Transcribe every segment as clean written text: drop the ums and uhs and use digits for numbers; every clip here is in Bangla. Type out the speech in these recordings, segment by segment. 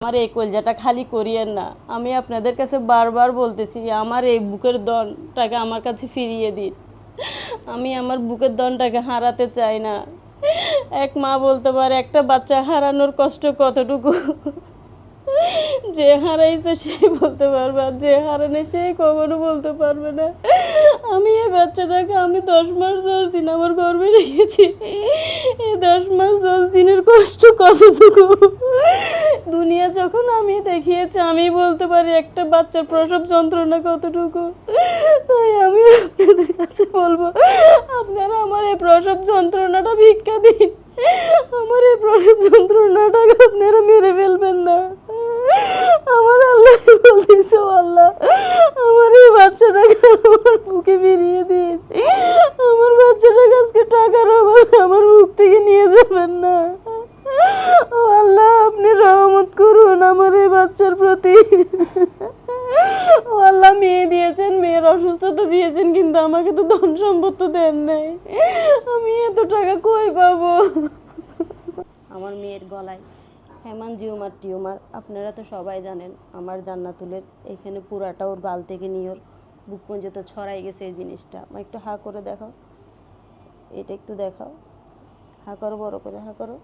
আমার এই কলজাটা খালি করিয়েন না। আমি আপনাদের কাছে বারবার বলতেছি, আমার এই বুকের দনটাকে আমার কাছে ফিরিয়ে দিন। আমি আমার বুকের দনটাকে হারাতে চাই না। এক মা বলতে পারে একটা বাচ্চা হারানোর কষ্ট কতটুকু, যে হারাইছে সেই বলতে পারবে, আর যে হারানে সেই কখনো বলতে পারবে না। আমি এই বাচ্চাটাকে 10 মাস 10 দিন আমার গর্ভে রেখেছি। এই 10 মাস 10 দিনের কষ্ট কতটুকু দুনিয়া যখন আমি দেখিয়েছি, আমি বলতে পারি একটা বাচ্চার প্রসব যন্ত্রণা কতটুকু। তাই আমি আপনাদের কাছে বলবো, আপনারা আমার এই প্রসব যন্ত্রণাটা ভিক্ষা দিন। আমার এই প্রসব যন্ত্রণাটাকে আপনারা মেরে ফেলবেন না। আমার আল্লাহ বলতেছে, আল্লাহ আমার এই বাচ্চাটাকে আমার বুকে ফিরিয়ে দিন। আমার বাচ্চাটাকে আজকে টাকার অভাবে আমার বুক থেকে নিয়ে যাবেন না। ও আল্লাহ, আপনি রহমত করুন আমার এই বাচ্চার প্রতি। ও আল্লাহ, মেয়ে দিয়েছেন, মেয়ের অসুস্থতা দিয়েছেন, কিন্তু আমাকে তো ধন সম্পদ তো দেন নাই। আমি এত টাকা কই পাবো? আমার মেয়ের গলায় হেমানজিওমার টিউমার। আপনারা তো সবাই জানেন, আমার জান্নাতুলের এখানে পুরাটা ওর গাল থেকে নিয়ে ওর বুক পর্যন্ত ছড়াই গেছে এই জিনিসটা। আমার একটু হা করে দেখাও, এটা একটু দেখাও, হা করো, বড় করে হা করো।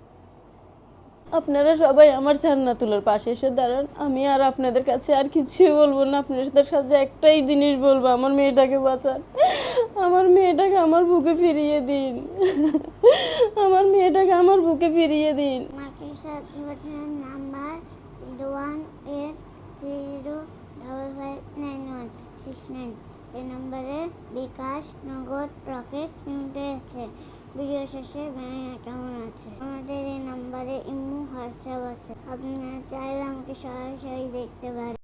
আপনারা সবাই আমার জান্নাতুলের পাশে এসে দাঁড়ান। আমি আর আপনাদের কাছে আর কিছুই বলবো না, আপনাদের সাথে একটাই জিনিস বলবো, আমার মেয়েটাকে বাঁচান। আমার মেয়েটাকে আমার বুকে ফিরিয়ে দিন। আমার মেয়েটাকে আমার বুকে ফিরিয়ে দিন। নাম্বার 180559169 এই নম্বরে বিকাশ, নগদ, রকেট রয়েছে। ভিডিও শেষে ব্যাংক অ্যাকাউন্ট আছে। আমাদের এই নাম্বারে ইমো, হোয়াটসঅ্যাপ আছে। আপনারা চাইলে আমাকে সরাসরি দেখতে পারেন।